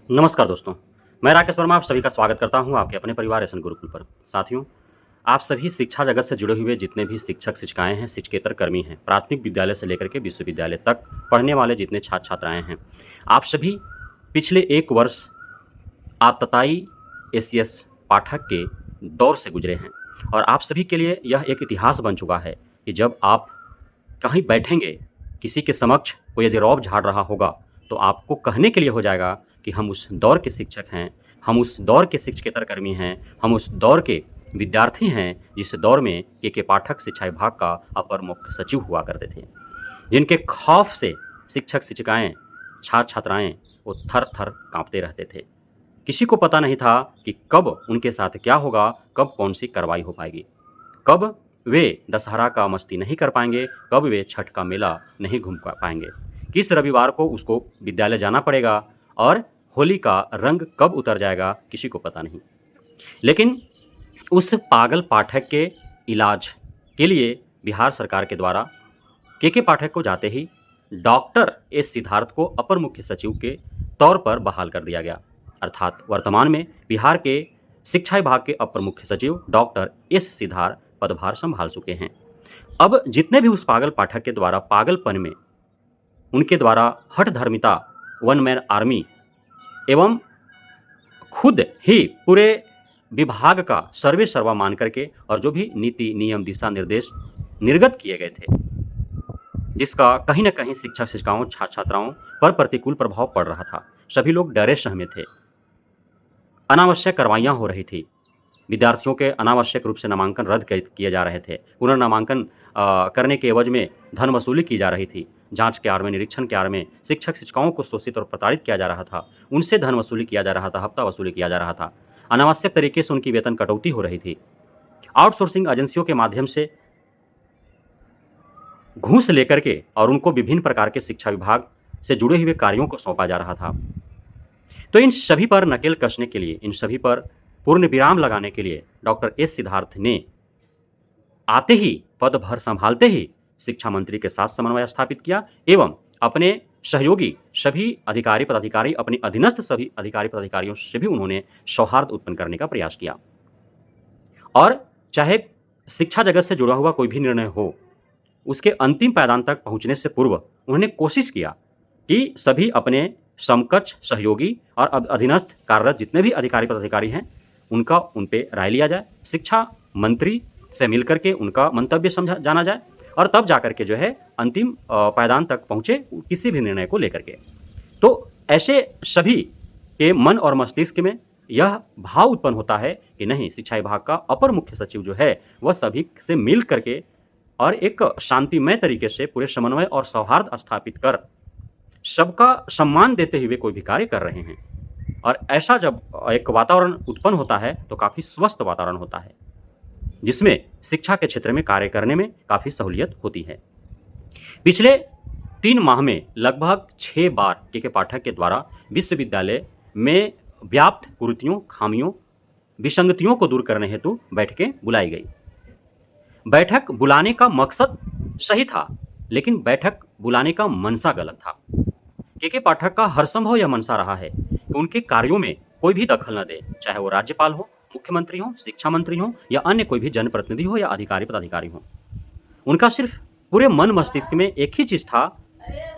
नमस्कार दोस्तों, मैं राकेश वर्मा आप सभी का स्वागत करता हूं आपके अपने परिवार एसएन गुरुकुल पर। साथियों, आप सभी शिक्षा जगत से जुड़े हुए जितने भी शिक्षक-शिक्षिकाएँ हैं, शिक्षकेतर कर्मी हैं, प्राथमिक विद्यालय से लेकर के विश्वविद्यालय तक पढ़ने वाले जितने छात्र-छात्राएँ हैं, आप सभी पिछले 1 वर्ष आतताई एसीएस पाठक के दौर से गुजरे हैं और आप सभी के लिए यह एक इतिहास बन चुका है कि जब आप कहीं बैठेंगे, किसी के समक्ष कोई यदि रौब झाड़ रहा होगा, तो आपको कहने के लिए हो जाएगा कि हम उस दौर के शिक्षक हैं, हम उस दौर के शिक्षकेतर कर्मी हैं, हम उस दौर के विद्यार्थी हैं, जिस दौर में के पाठक शिक्षा विभाग का अपर मुख्य सचिव हुआ करते थे। जिनके खौफ से शिक्षक-शिक्षिकाएँ, छात्र-छात्राएँ वो थर-थर काँपते रहते थे। किसी को पता नहीं था कि कब उनके साथ क्या होगा, कब कौन-सी कार्रवाई हो पाएगी, कब वे दशहरा का मस्ती नहीं कर पाएँगे, कब वे छठ का मेला नहीं घूम पाएँगे, किस रविवार को उसको विद्यालय जाना पड़ेगा और होली का रंग कब उतर जाएगा, किसी को पता नहीं। लेकिन उस पागल पाठक के इलाज के लिए बिहार सरकार के द्वारा के पाठक को जाते ही डॉक्टर एस सिद्धार्थ को अपर मुख्य सचिव के तौर पर बहाल कर दिया गया। अर्थात वर्तमान में बिहार के शिक्षा विभाग के अपर मुख्य सचिव डॉक्टर एस सिद्धार्थ पदभार संभाल चुके हैं। अब जितने भी उस पागल पाठक के द्वारा पागलपन में उनके द्वारा हठधर्मिता, वन मैन आर्मी एवं खुद ही पूरे विभाग का सर्वे सर्वा मान करके और जो भी नीति, नियम, दिशा निर्देश निर्गत किए गए थे, जिसका कहीं न कहीं शिक्षक-शिक्षिकाओं, छात्र-छात्राओं पर प्रतिकूल प्रभाव पड़ रहा था। सभी लोग डरे सहमे थे। अनावश्यक कार्रवाइयाँ हो रही थी। विद्यार्थियों के अनावश्यक रूप से नामांकन रद्द किए जा रहे थे। पुनर्नामांकन करने के एवज में धन वसूली की जा रही थी। जाँच के आड़ में, निरीक्षण के आड़ में शिक्षक-शिक्षिकाओं को शोषित और प्रताड़ित किया जा रहा था। उनसे धन वसूली किया जा रहा था, हफ्ता वसूली किया जा रहा था। अनावश्यक तरीके से उनकी वेतन कटौती हो रही थी। आउटसोर्सिंग एजेंसियों के माध्यम से घूस लेकर के और उनको विभिन्न प्रकार के शिक्षा विभाग से जुड़े हुए कार्यों को सौंपा जा रहा था। तो इन सभी पर नकेल कसने के लिए, इन सभी पर पूर्ण विराम लगाने के लिए डॉक्टर एस सिद्धार्थ ने आते ही, पदभार संभालते ही शिक्षा मंत्री के साथ समन्वय स्थापित किया एवं अपने सहयोगी सभी अधिकारी पदाधिकारी, अपने अधीनस्थ सभी अधिकारी पदाधिकारियों से भी उन्होंने सौहार्द उत्पन्न करने का प्रयास किया। और चाहे शिक्षा जगत से जुड़ा हुआ कोई भी निर्णय हो, उसके अंतिम पायदान तक पहुंचने से पूर्व उन्होंने कोशिश किया कि सभी अपने समकक्ष, सहयोगी और अधीनस्थ कार्यरत जितने भी अधिकारी पदाधिकारी हैं, उनका उन पे राय लिया जाए। शिक्षा मंत्री से मिलकर के उनका मंतव्य जाना जाए और तब जाकर के जो है अंतिम पायदान तक पहुँचे किसी भी निर्णय को लेकर के। तो ऐसे सभी के मन और मस्तिष्क में यह भाव उत्पन्न होता है कि नहीं, शिक्षा विभाग का अपर मुख्य सचिव जो है वह सभी से मिल करके और एक शांतिमय तरीके से पूरे समन्वय और सौहार्द स्थापित कर सबका सम्मान देते हुए कोई भी कार्य कर रहे हैं। और ऐसा जब एक वातावरण उत्पन्न होता है तो काफ़ी स्वस्थ वातावरण होता है, जिसमें शिक्षा के क्षेत्र में कार्य करने में काफ़ी सहूलियत होती है। पिछले 3 माह में लगभग 6 बार के पाठक के द्वारा विश्वविद्यालय में व्याप्त कुरीतियों, खामियों, विसंगतियों को दूर करने हेतु बैठकें बुलाई गई। बैठक बुलाने का मकसद सही था, लेकिन बैठक बुलाने का मनसा गलत था। के पाठक का हर संभव यह मनसा रहा है कि उनके कार्यों में कोई भी दखल न दे, चाहे वो राज्यपाल हो, मुख्यमंत्री हो, शिक्षा मंत्री हो या अन्य कोई भी जनप्रतिनिधि हो या अधिकारी पदाधिकारी हो। उनका सिर्फ पूरे मन मस्तिष्क में एक ही चीज़ था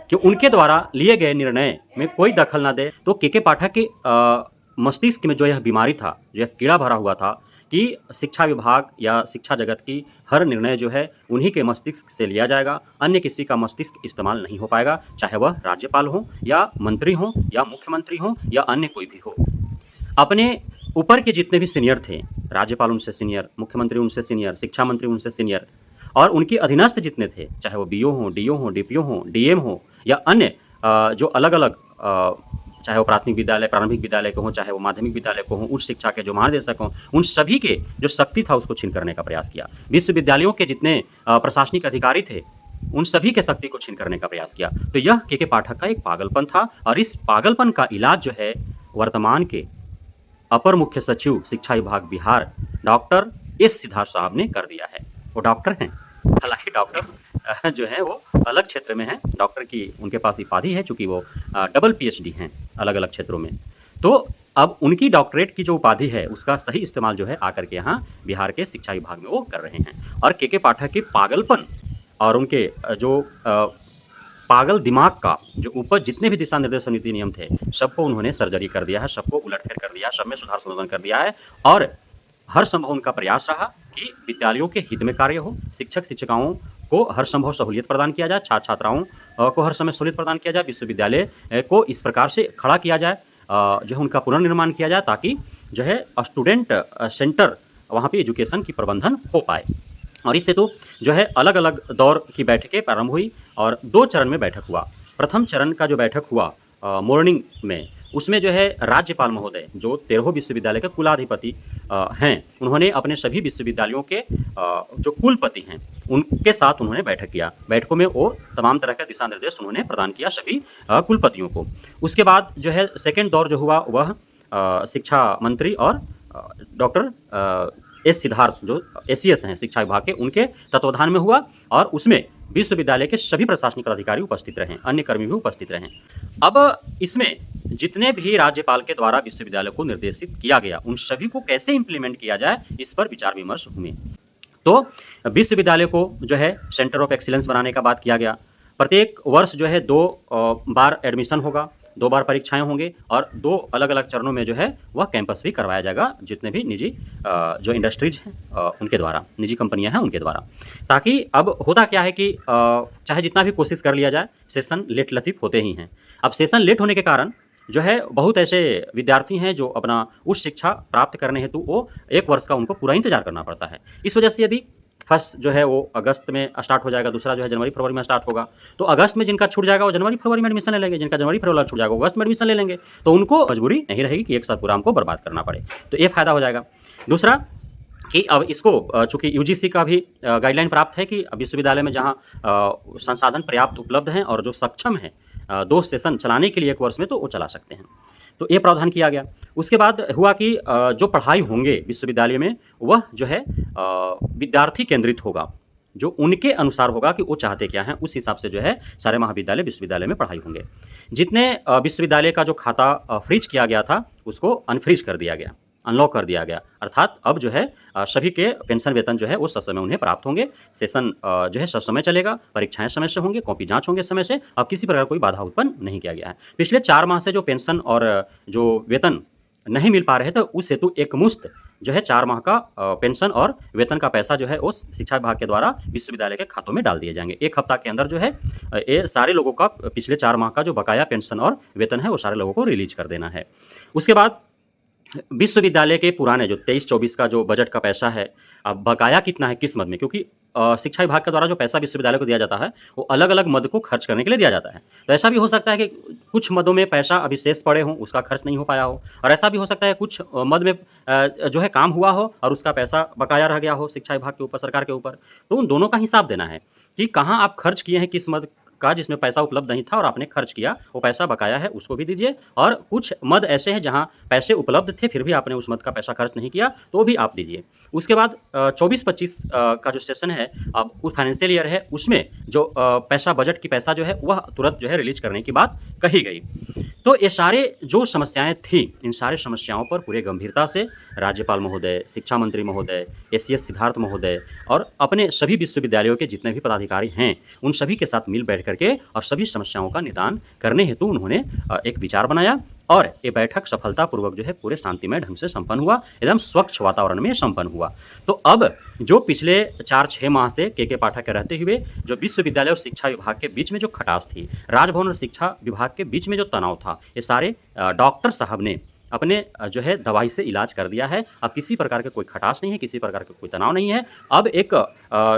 कि उनके द्वारा लिए गए निर्णय में कोई दखल न दे। तो के पाठक के मस्तिष्क में जो यह बीमारी था, जो यह कीड़ा भरा हुआ था कि शिक्षा विभाग या शिक्षा जगत की हर निर्णय जो है उन्हीं के मस्तिष्क से लिया जाएगा, अन्य किसी का मस्तिष्क इस्तेमाल नहीं हो पाएगा, चाहे वह राज्यपाल हो या मंत्री हो या मुख्यमंत्री हो या अन्य कोई भी हो। अपने ऊपर के जितने भी सीनियर थे, राज्यपाल उनसे सीनियर, मुख्यमंत्री उनसे सीनियर, शिक्षा मंत्री उनसे सीनियर और उनके अधीनस्थ जितने थे, चाहे वो बीओ हो, डीओ हो, डीपीओ हो, डीएम हो या अन्य जो अलग-अलग चाहे वो प्राथमिक विद्यालय, प्रारंभिक विद्यालय को हो, चाहे वो माध्यमिक विद्यालय को हो, उच्च शिक्षा के जो महानिदेशक हों, उन सभी के जो शक्ति था उसको छीन करने का प्रयास किया। विश्वविद्यालयों के जितने प्रशासनिक अधिकारी थे, उन सभी के शक्ति को छीन करने का प्रयास किया। तो यह के पाठक का एक पागलपन था और इस पागलपन का इलाज जो है वर्तमान के अपर मुख्य सचिव शिक्षा विभाग बिहार डॉक्टर एस सिद्धार्थ साहब ने कर दिया है। वो डॉक्टर हैं, हालांकि डॉक्टर जो है वो अलग क्षेत्र में हैं, डॉक्टर की उनके पास उपाधि है, चूँकि वो डबल पीएचडी हैं अलग अलग क्षेत्रों में। तो अब उनकी डॉक्टरेट की जो उपाधि है, उसका सही इस्तेमाल जो है आकर के यहाँ बिहार के शिक्षा विभाग में वो कर रहे हैं। और के पाठक के पागलपन और उनके जो पागल दिमाग का जो ऊपर जितने भी दिशा निर्देश और नीति नियम थे, सबको उन्होंने सर्जरी कर दिया है, सबको उलट-फेर कर दिया है, सब में सुधार संशोधन कर दिया है और हर संभव उनका प्रयास रहा कि विद्यालयों के हित में कार्य हो, शिक्षक-शिक्षिकाओं को हर संभव सहूलियत प्रदान किया जाए, छात्र-छात्राओं को हर समय सहूलियत प्रदान किया जाए, विश्वविद्यालय को इस प्रकार से खड़ा किया जाए, जो है उनका पुनर्निर्माण किया जाए ताकि जो है स्टूडेंट सेंटर वहाँ पे एजुकेशन की प्रबंधन हो पाए। और इससे तो जो है अलग-अलग दौर की बैठकें प्रारंभ हुई और 2 चरण में बैठक हुआ। प्रथम चरण का जो बैठक हुआ मॉर्निंग में, उसमें जो है राज्यपाल महोदय जो 13 विश्वविद्यालय के कुलाधिपति हैं, उन्होंने अपने सभी विश्वविद्यालयों के जो कुलपति हैं, उनके साथ उन्होंने बैठक किया। बैठकों में वो तमाम तरह के दिशा निर्देश उन्होंने प्रदान किया सभी कुलपतियों को। उसके बाद जो है सेकंड दौर जो हुआ वह शिक्षा मंत्री और डॉक्टर एस सिद्धार्थ जो एसीएस हैं शिक्षा विभाग के, उनके तत्वाधान में हुआ और उसमें विश्वविद्यालय के सभी प्रशासनिक पदाधिकारी उपस्थित रहे, अन्य कर्मी भी उपस्थित रहे। अब इसमें जितने भी राज्यपाल के द्वारा विश्वविद्यालय को निर्देशित किया गया, उन सभी को कैसे इम्प्लीमेंट किया जाए, इस पर विचार विमर्श हुए। तो विश्वविद्यालय को जो है सेंटर ऑफ एक्सीलेंस बनाने का बात किया गया। प्रत्येक वर्ष जो है 2 बार एडमिशन होगा, 2 बार परीक्षाएँ होंगी और 2 अलग-अलग चरणों में जो है वह कैंपस भी करवाया जाएगा, जितने भी निजी जो इंडस्ट्रीज़ हैं उनके द्वारा, निजी कंपनियाँ हैं उनके द्वारा। ताकि अब होता क्या है कि चाहे जितना भी कोशिश कर लिया जाए, सेशन लेट लतीफ़ होते ही हैं। अब सेशन लेट होने के कारण जो है बहुत ऐसे विद्यार्थी हैं जो अपना उच्च शिक्षा प्राप्त करने हेतु वो 1 वर्ष का उनको पूरा इंतज़ार करना पड़ता है। इस वजह से यदि फर्स्ट जो है वो अगस्त में स्टार्ट हो जाएगा, दूसरा जो है जनवरी-फरवरी में स्टार्ट होगा, तो अगस्त में जिनका छूट जाएगा वो जनवरी-फरवरी में एडमिशन ले लेंगे, जिनका जनवरी-फरवरी छूट जाएगा वो अगस्त में एडमिशन ले लेंगे। तो उनको मजबूरी नहीं रहेगी कि 1 साल पूरा हमको बर्बाद करना पड़े, तो ये फ़ायदा हो जाएगा। दूसरा कि अब इसको चूँकि यूजीसी का भी गाइडलाइन प्राप्त है कि विश्वविद्यालय में जहाँ संसाधन पर्याप्त उपलब्ध हैं और जो सक्षम हैं 2 सेशन चलाने के लिए 1 वर्ष में, तो वो चला सकते हैं। तो ये प्रावधान किया गया। उसके बाद हुआ कि जो पढ़ाई होंगे विश्वविद्यालय में, वह जो है विद्यार्थी केंद्रित होगा, जो उनके अनुसार होगा कि वो चाहते क्या हैं, उस हिसाब से जो है सारे महाविद्यालय, विश्वविद्यालय में पढ़ाई होंगे। जितने विश्वविद्यालय का जो खाता फ्रीज किया गया था, उसको अनफ्रीज कर दिया गया, अनलॉक कर दिया गया। अर्थात अब जो है सभी के पेंशन वेतन जो है वो ससमय उन्हें प्राप्त होंगे, सेशन जो है ससमय चलेगा, परीक्षाएं समय से होंगी, कॉपी जांच होंगे समय से। अब किसी प्रकार कोई बाधा उत्पन्न नहीं किया गया है। पिछले 4 माह से जो पेंशन और जो वेतन नहीं मिल पा रहे थे, उस हेतु एकमुश्त जो है 4 माह का पेंशन और वेतन का पैसा जो है वो शिक्षा विभाग के द्वारा विश्वविद्यालय के खातों में डाल दिए जाएंगे। 1 हफ्ता के अंदर जो है ये सारे लोगों का पिछले 4 माह का जो बकाया पेंशन और वेतन है वो सारे लोगों को रिलीज कर देना है। उसके बाद विश्वविद्यालय के पुराने जो 23-24 का जो बजट का पैसा है, अब बकाया कितना है किस मद में, क्योंकि शिक्षा विभाग के द्वारा जो पैसा विश्वविद्यालय को दिया जाता है वो अलग-अलग मद को खर्च करने के लिए दिया जाता है। तो ऐसा भी हो सकता है कि कुछ मदों में पैसा अभी शेष पड़े हों, उसका खर्च नहीं हो पाया हो, और ऐसा भी हो सकता है कुछ मद में जो है काम हुआ हो और उसका पैसा बकाया रह गया हो शिक्षा विभाग के ऊपर, सरकार के ऊपर। तो उन दोनों का हिसाब देना है कि कहाँ आप खर्च किए हैं, किस मद का जिसमें पैसा उपलब्ध नहीं था और आपने खर्च किया, वो पैसा बकाया है उसको भी दीजिए। और कुछ मद ऐसे हैं जहाँ पैसे उपलब्ध थे फिर भी आपने उस मद का पैसा खर्च नहीं किया, तो वो भी आप दीजिए। उसके बाद 24-25 का जो सेशन है, अब वो फाइनेंशियल ईयर है, उसमें जो पैसा बजट की पैसा जो है वह तुरंत जो है रिलीज करने की बात कही गई। तो ये सारे जो समस्याएं थी, इन सारे समस्याओं पर पूरे गंभीरता से राज्यपाल महोदय, शिक्षा मंत्री महोदय, एसीएस सिद्धार्थ महोदय और अपने सभी विश्वविद्यालयों के जितने भी पदाधिकारी हैं, उन सभी के साथ मिल बैठ करके और सभी समस्याओं का निदान करने हेतु उन्होंने एक विचार बनाया और ये बैठक सफलतापूर्वक जो है पूरे शांतिमय ढंग से संपन्न हुआ, एकदम स्वच्छ वातावरण में संपन्न हुआ। तो अब जो पिछले 4-6 माह से के पाठक के रहते हुए जो विश्वविद्यालय और शिक्षा विभाग के बीच में जो खटास थी, राजभवन और शिक्षा विभाग के बीच में जो तनाव था, ये सारे डॉक्टर साहब ने अपने जो है दवाई से इलाज कर दिया है। अब किसी प्रकार के कोई खटास नहीं है, किसी प्रकार का कोई तनाव नहीं है। अब एक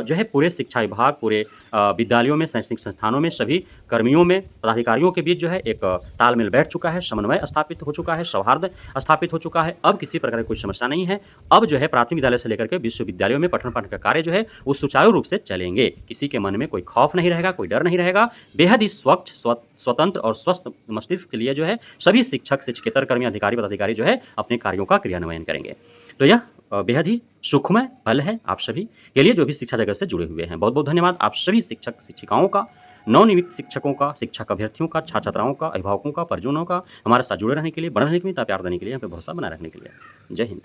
जो है पूरे शिक्षा विभाग, पूरे विद्यालयों में, शैक्षणिक संस्थानों में, सभी कर्मियों में, पदाधिकारियों के बीच जो है एक तालमेल बैठ चुका है, समन्वय स्थापित हो चुका है, सौहार्द स्थापित हो चुका है। अब किसी प्रकार की कोई समस्या नहीं है। अब जो है प्राथमिक विद्यालय से लेकर के विश्वविद्यालयों में पठन पाठन का कार्य जो है वो सुचारू रूप से चलेंगे। किसी के मन में कोई खौफ नहीं रहेगा, कोई डर नहीं रहेगा। बेहद ही स्वच्छ, स्वतंत्र और स्वस्थ मस्तिष्क के लिए जो है सभी शिक्षक, शिक्षकेतर कर्मी, अधिकारी, पदाधिकारी जो है अपने कार्यों का क्रियान्वयन करेंगे। तो यह बेहद ही सुखमय पल है आप सभी के लिए जो भी शिक्षा जगत से जुड़े हुए हैं। बहुत बहुत धन्यवाद आप सभी शिक्षक शिक्षिकाओं का नवनियुक्त शिक्षकों का, शिक्षक अभ्यर्थियों का, छात्र छात्राओं का, अभिभावकों का, परिजनों का हमारे साथ जुड़े रहने के लिए, बने रहने के लिए, प्यार देने के लिए, यहाँ पे भरोसा बनाए रखने के लिए। जय हिंद।